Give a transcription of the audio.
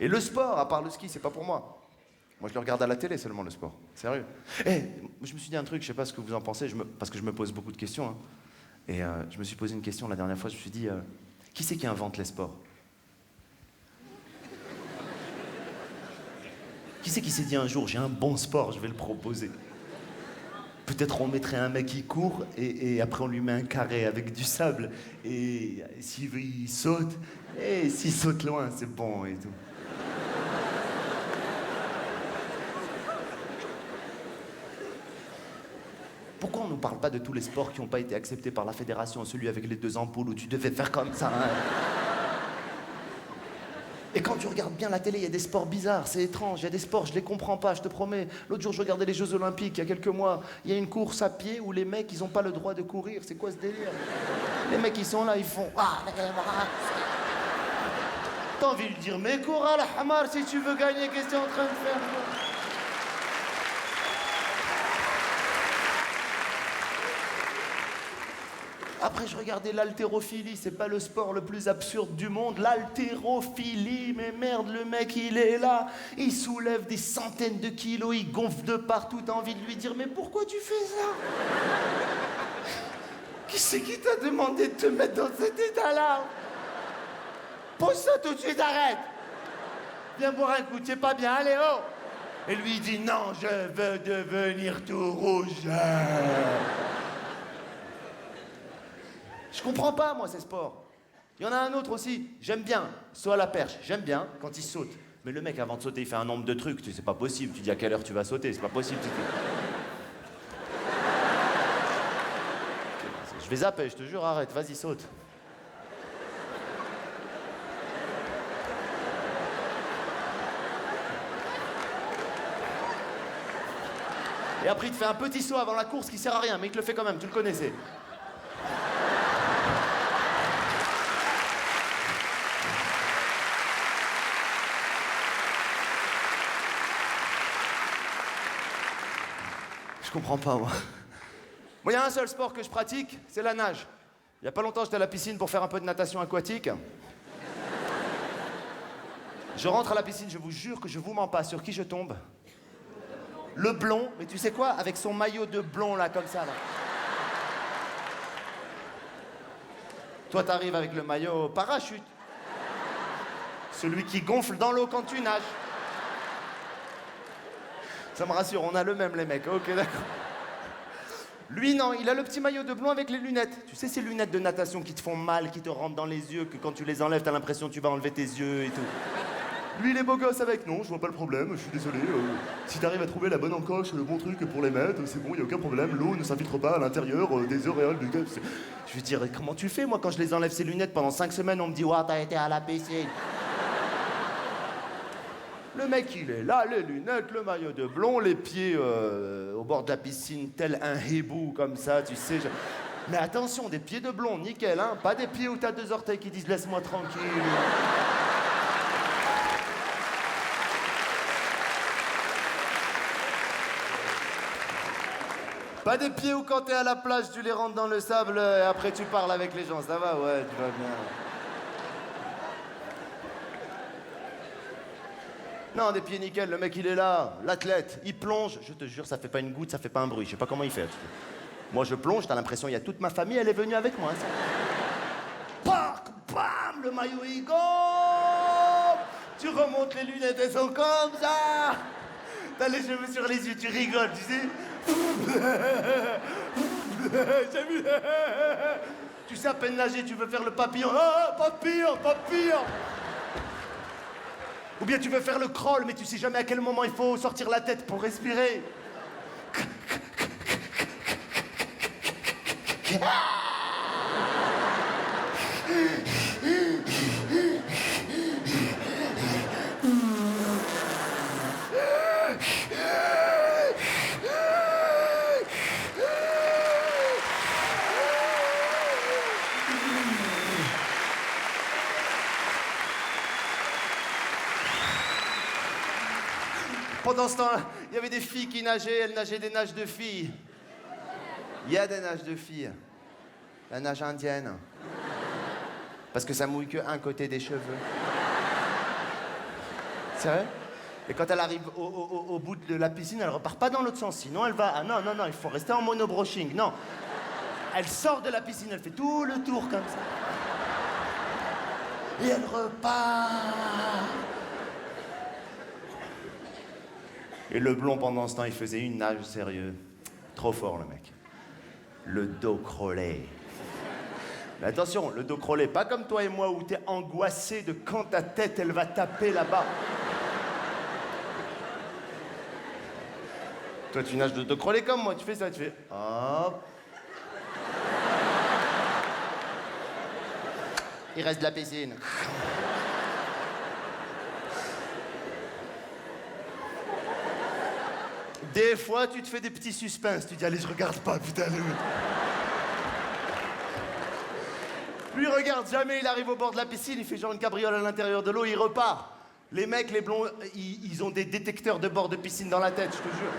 Et le sport, à part le ski, c'est pas pour moi. Moi, je le regarde à la télé seulement, le sport. Sérieux. Eh, je me suis dit un truc, je sais pas ce que vous en pensez, parce que je me pose beaucoup de questions. Hein. Et je me suis posé une question la dernière fois, je me suis dit, qui c'est qui invente les sports? Qui c'est qui s'est dit un jour, j'ai un bon sport, je vais le proposer? Peut-être on mettrait un mec qui court et après on lui met un carré avec du sable. Et s'il saute, et s'il saute loin, c'est bon et tout. Pourquoi on nous parle pas de tous les sports qui n'ont pas été acceptés par la fédération? Celui avec les 2 ampoules où tu devais faire comme ça. Hein. Et quand tu regardes bien la télé, il y a des sports bizarres, c'est étrange, il y a des sports, je les comprends pas, je te promets. L'autre jour, je regardais les Jeux Olympiques, il y a quelques mois, il y a une course à pied où les mecs, ils ont pas le droit de courir, c'est quoi ce délire? Les mecs, ils sont là, ils font... T'as envie de dire, mais cours à la hamar si tu veux gagner, qu'est-ce que t'es en train de faire? Après, je regardais l'haltérophilie, c'est pas le sport le plus absurde du monde. L'haltérophilie, mais merde, le mec, il est là, il soulève des centaines de kilos, il gonfle de partout, t'as envie de lui dire, mais pourquoi tu fais ça? Qui c'est qui t'a demandé de te mettre dans cet état-là? Pose ça tout de suite, arrête! Viens boire un coup, t'es pas bien, allez, oh! Et lui, il dit, non, je veux devenir tout rouge. Je comprends pas, moi, ces sports. Il y en a un autre aussi, j'aime bien, saut à la perche, j'aime bien quand il saute. Mais le mec, avant de sauter, il fait un nombre de trucs, c'est pas possible. Tu dis à quelle heure tu vas sauter, c'est pas possible. Je vais zapper, je te jure, arrête, vas-y, saute. Et après, il te fait un petit saut avant la course qui sert à rien, mais il te le fait quand même, tu le connaissais. Je comprends pas, moi. Moi, il y a un seul sport que je pratique, c'est la nage. Il y a pas longtemps, j'étais à la piscine pour faire un peu de natation aquatique. Je rentre à la piscine, je vous jure que je vous mens pas. Sur qui je tombe? Le blond, mais tu sais quoi? Avec son maillot de blond, là, comme ça, là. Toi, t'arrives avec le maillot parachute. Celui qui gonfle dans l'eau quand tu nages. Ça me rassure, on a le même, les mecs. Ok, d'accord. Lui, non, il a le petit maillot de blond avec les lunettes. Tu sais, ces lunettes de natation qui te font mal, qui te rentrent dans les yeux, que quand tu les enlèves, t'as l'impression que tu vas enlever tes yeux et tout. Lui, il est beau gosse avec. Non, je vois pas le problème, je suis désolé. Si t'arrives à trouver la bonne encoche, le bon truc pour les mettre, c'est bon, y a aucun problème. L'eau ne s'infiltre pas à l'intérieur des auréoles du gars. Je veux dire, comment tu fais, moi, quand je les enlève ces lunettes pendant 5 semaines, on me dit, ouah, t'as été à la piscine. Le mec, il est là, les lunettes, le maillot de blond, les pieds au bord de la piscine, tel un hibou, comme ça, tu sais. Mais attention, des pieds de blond, nickel, hein. Pas des pieds où t'as 2 orteils qui disent laisse-moi tranquille. Pas des pieds où quand t'es à la plage, tu les rentres dans le sable et après tu parles avec les gens. Ça va? Ouais, tu vas bien. Non, des pieds nickel, le mec il est là, l'athlète, il plonge, je te jure, ça fait pas une goutte, ça fait pas un bruit, je sais pas comment il fait. Moi je plonge, t'as l'impression il y a toute ma famille, elle est venue avec moi. Pac, bam, le maillot il gonfle. Tu remontes les lunettes, elles sont comme ça. T'as les cheveux sur les yeux, tu rigoles, tu sais. J'ai vu. Tu sais à peine nager, tu veux faire le papillon. Ah, papillon, papillon. Ou bien tu veux faire le crawl, mais tu sais jamais à quel moment il faut sortir la tête pour respirer. Pendant ce temps, il y avait des filles qui nageaient, elles nageaient des nages de filles. Il y a des nages de filles. La nage indienne. Parce que ça mouille que un côté des cheveux. Sérieux? Et quand elle arrive au bout de la piscine, elle repart pas dans l'autre sens. Sinon, elle va... Ah non, non, non, il faut rester en monobroching. Non. Elle sort de la piscine, elle fait tout le tour comme ça. Et elle repart. Et le blond, pendant ce temps, il faisait une nage sérieux. Trop fort, le mec. Le dos crawlé. Mais attention, le dos crawlé, pas comme toi et moi où t'es angoissé de quand ta tête, elle va taper là-bas. Toi, tu nages de dos crawlé comme moi, tu fais ça, tu fais... Hop. Il reste de la piscine. Des fois, tu te fais des petits suspens. Tu dis, allez, je regarde pas, putain. Lui, regarde jamais, il arrive au bord de la piscine, il fait genre une cabriole à l'intérieur de l'eau, il repart. Les mecs, les blonds, ils ont des détecteurs de bord de piscine dans la tête, je te jure.